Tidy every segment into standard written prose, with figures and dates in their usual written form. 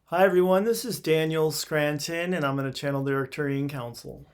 Hi everyone, this is Daniel Scranton, and I'm going to channel the Arcturian Council.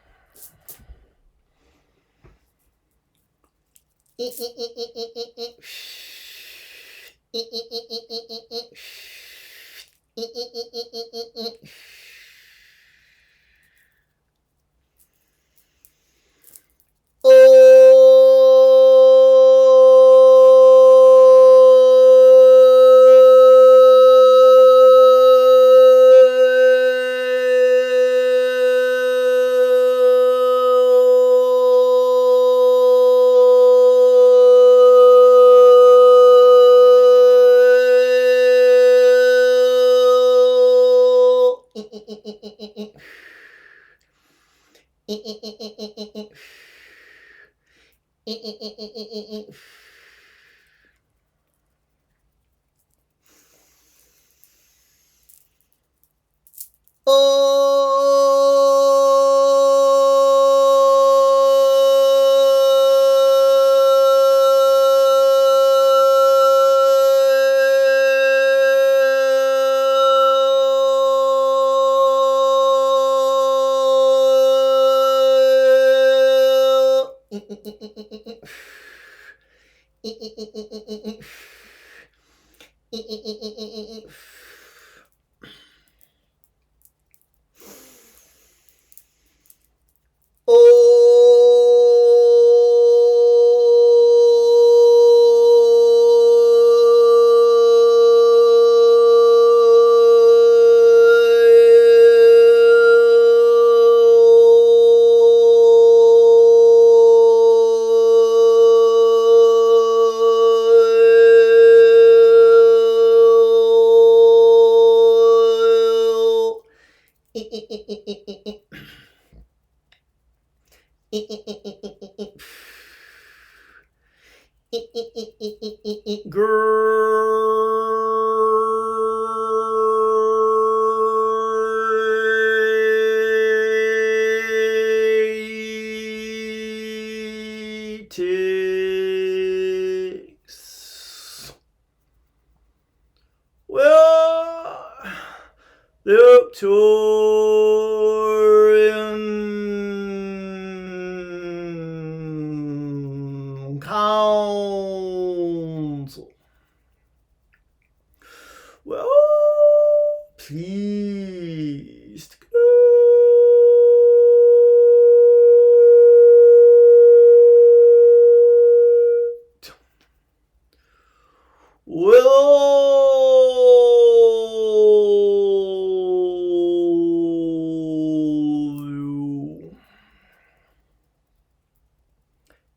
Greetings. Well, the Arcturian Council. Well, pleased. Will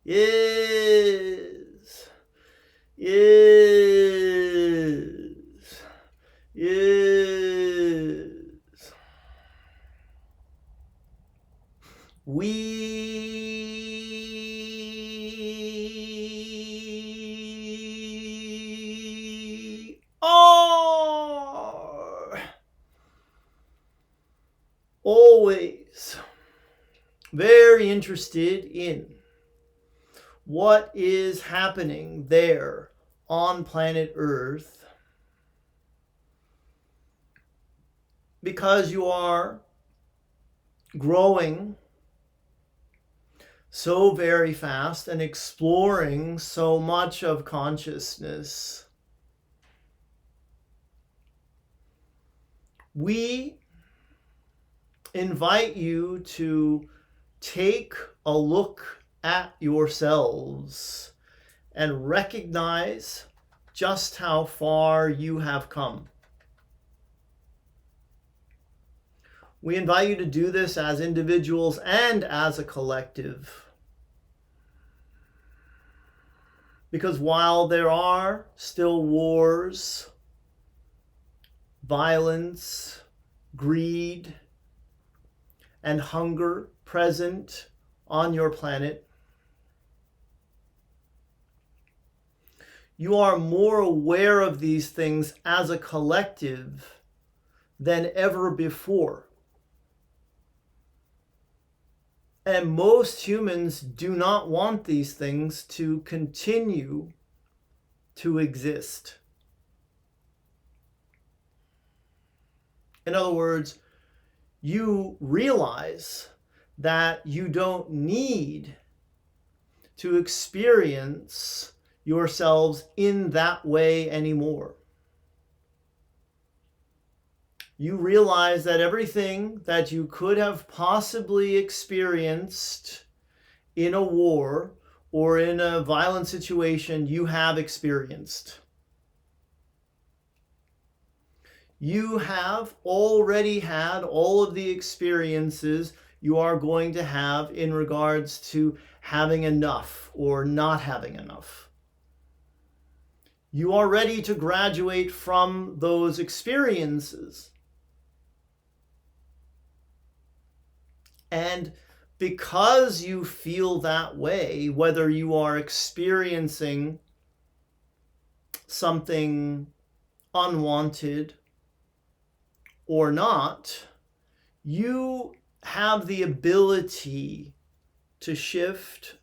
yes, yes, yes. We are always very interested in what is happening there on planet Earth, because you are growing so very fast and exploring so much of consciousness. We invite you to take a look at yourselves and recognize just how far you have come. We invite you to do this as individuals and as a collective. Because while there are still wars, violence, greed, and hunger present on your planet, you are more aware of these things as a collective than ever before. And most humans do not want these things to continue to exist. In other words, you realize that you don't need to experience yourselves in that way anymore. You realize that everything that you could have possibly experienced in a war or in a violent situation, you have experienced. You have already had all of the experiences you are going to have in regards to having enough or not having enough. You are ready to graduate from those experiences. And because you feel that way, whether you are experiencing something unwanted or not, you have the ability to shift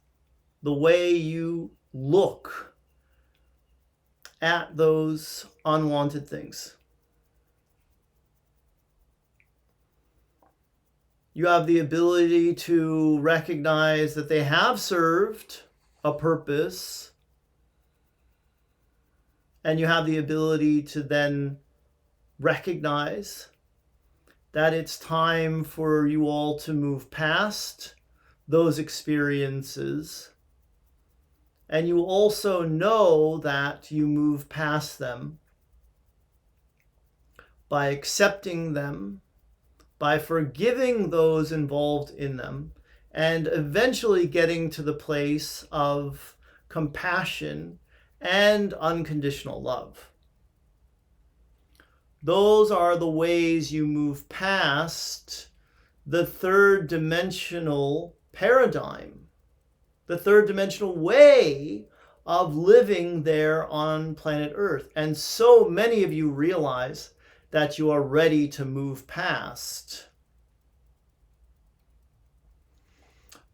the way you look at those unwanted things. You have the ability to recognize that they have served a purpose, and you have the ability to then recognize that it's time for you all to move past those experiences. And you also know that you move past them by accepting them, by forgiving those involved in them, and eventually getting to the place of compassion and unconditional love. Those are the ways you move past the third dimensional paradigm, the third dimensional way of living there on planet Earth. And so many of you realize that you are ready to move past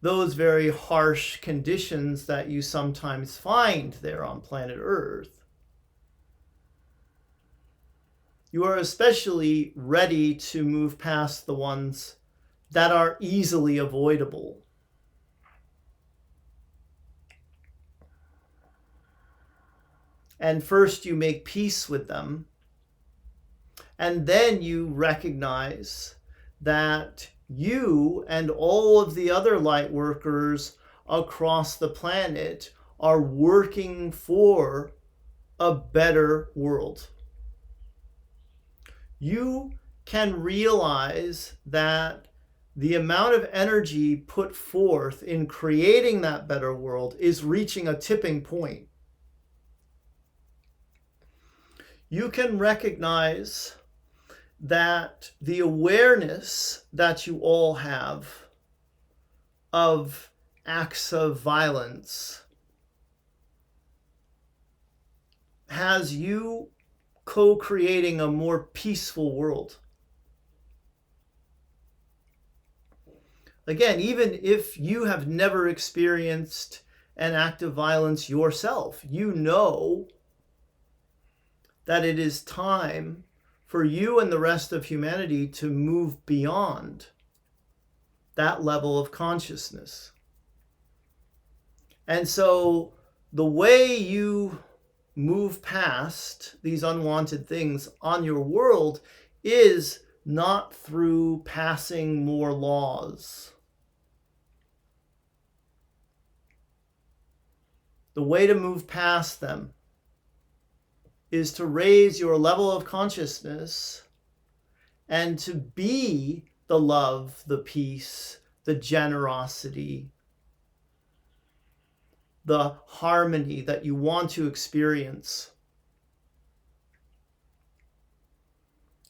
those very harsh conditions that you sometimes find there on planet Earth. You are especially ready to move past the ones that are easily avoidable. And first you make peace with them, and then you recognize that you and all of the other light workers across the planet are working for a better world. You can realize that the amount of energy put forth in creating that better world is reaching a tipping point. You can recognize that the awareness that you all have of acts of violence has you co-creating a more peaceful world. Again, even if you have never experienced an act of violence yourself, you know that it is time for you and the rest of humanity to move beyond that level of consciousness. And so the way you move past these unwanted things on your world is not through passing more laws. The way to move past them is to raise your level of consciousness and to be the love, the peace, the generosity, the harmony that you want to experience.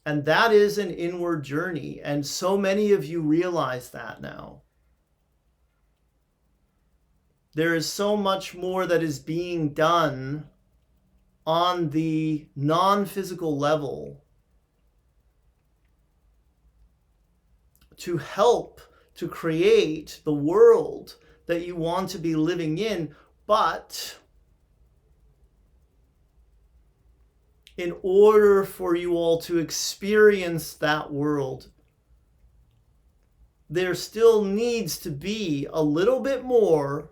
And that is an inward journey, and so many of you realize that now. There is so much more that is being done on the non-physical level to help to create the world that you want to be living in, but in order for you all to experience that world, there still needs to be a little bit more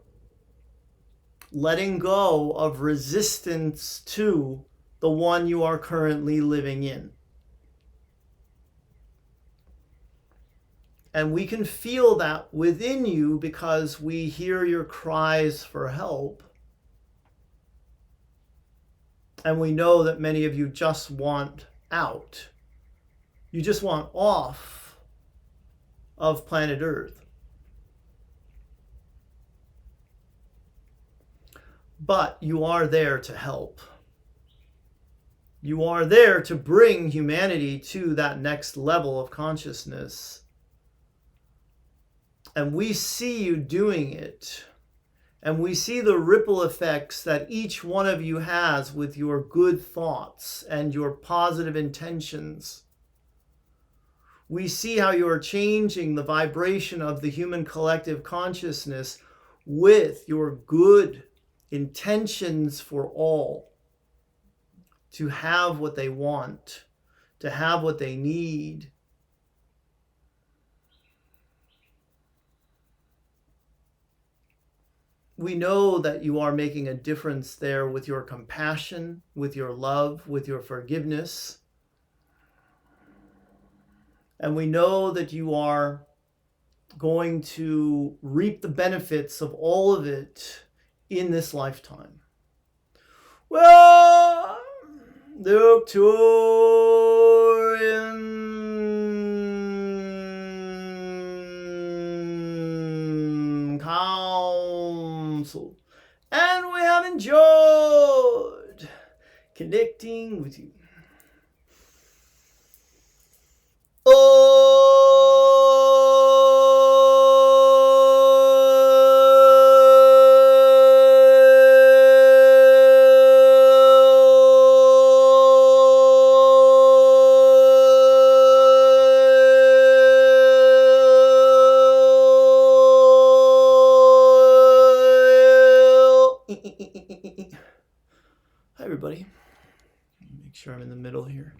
letting go of resistance to the one you are currently living in. And we can feel that within you because we hear your cries for help. And we know that many of you just want out. You just want off of planet Earth. But you are there to help. You are there to bring humanity to that next level of consciousness. And we see you doing it. And we see the ripple effects that each one of you has with your good thoughts and your positive intentions. We see how you are changing the vibration of the human collective consciousness with your good intentions for all to have what they want, to have what they need. We know that you are making a difference there with your compassion, with your love, with your forgiveness. And we know that you are going to reap the benefits of all of it in this lifetime. Well, the Arcturian Council. And we have enjoyed connecting with you. Hi everybody. Make sure I'm in the middle here.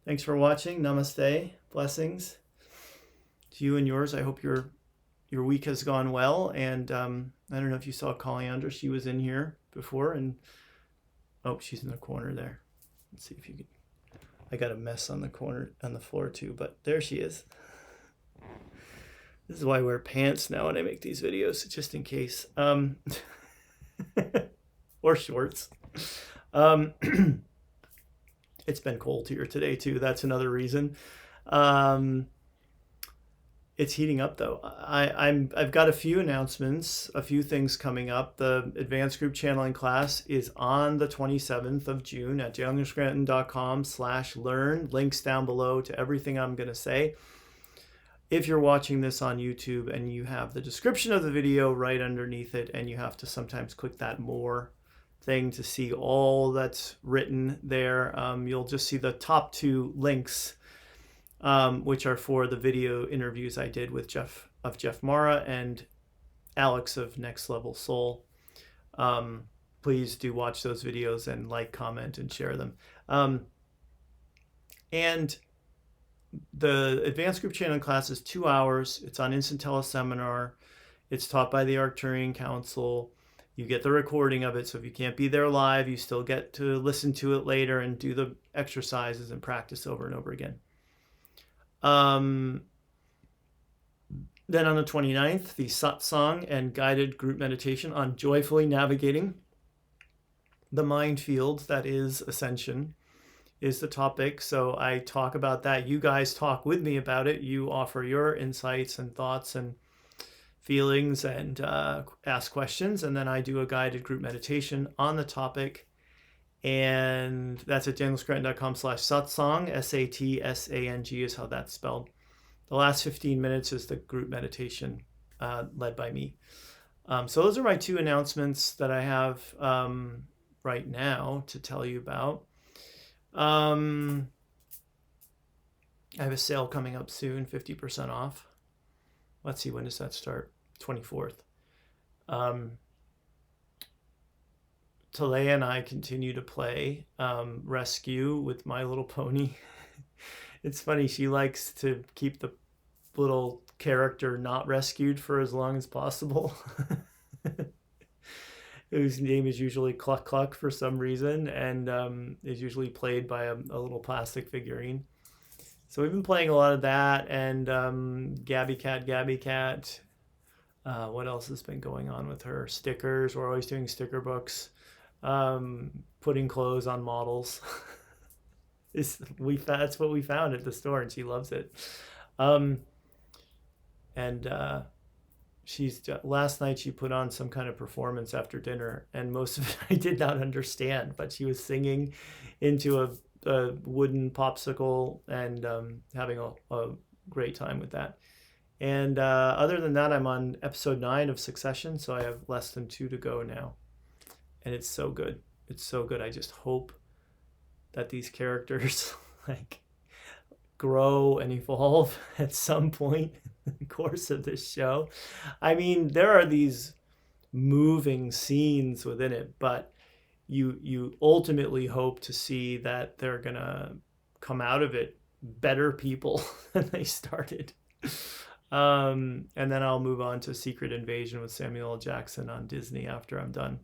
Thanks for watching. Namaste. Blessings to you and yours. I hope your week has gone well. And I don't know if you saw Coliandra. She was in here before, and oh, she's in the corner there. Let's see if you can. I got a mess on the corner on the floor too, but there she is. This is why I wear pants now when I make these videos, just in case. Or shorts. It's been cold here today too. That's another reason. It's heating up though. I've got a few announcements, a few things coming up. The advanced group channeling class is on the 27th of June at youngerscranton.com/learn. Links down below to everything I'm going to say. If you're watching this on YouTube and you have the description of the video right underneath it, and you have to sometimes click that more thing to see all that's written there, you'll just see the top two links, which are for the video interviews I did with Jeff Mara and Alex of Next Level Soul. Please do watch those videos and like, comment, and share them. And the advanced group channeling class is 2 hours. It's on Instant Teleseminar. It's taught by the Arcturian Council. You get the recording of it, so if you can't be there live, you still get to listen to it later and do the exercises and practice over and over again. Then on the 29th, the satsang and guided group meditation on joyfully navigating the minefield that is ascension is the topic. So I talk about that. You guys talk with me about it. You offer your insights and thoughts and feelings and ask questions. And then I do a guided group meditation on the topic. And that's at danielscranton.com/satsang. SATSANG is how that's spelled. The last 15 minutes is the group meditation led by me. So those are my two announcements that I have right now to tell you about. I have a sale coming up soon, 50% off. Let's see, when does that start? 24th. Talea and I continue to play Rescue with My Little Pony. It's funny, she likes to keep the little character not rescued for as long as possible. Whose name is usually Cluck Cluck for some reason, and is usually played by a little plastic figurine. So we've been playing a lot of that, and Gabby Cat. What else has been going on with her? Stickers. We're always doing sticker books. Putting clothes on models. That's what we found at the store, and she loves it. Last night she put on some kind of performance after dinner, and most of it I did not understand, but she was singing into a wooden popsicle and having a great time with that. And other than that, I'm on episode 9 of Succession, so I have less than 2 to go now, and it's so good. It's so good. I just hope that these characters like grow and evolve at some point in the course of this show. I mean, there are these moving scenes within it, but you ultimately hope to see that they're gonna come out of it better people than they started. And then I'll move on to Secret Invasion with Samuel L. Jackson on Disney after I'm done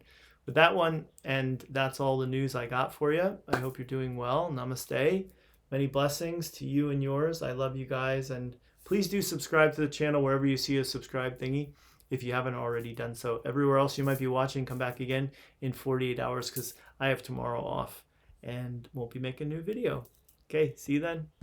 with that one. And that's all the news I got for you. I hope you're doing well. Namaste. Many blessings to you and yours. I love you guys. And please do subscribe to the channel wherever you see a subscribe thingy if you haven't already done so. Everywhere else you might be watching, come back again in 48 hours because I have tomorrow off and won't be making a new video. Okay, see you then.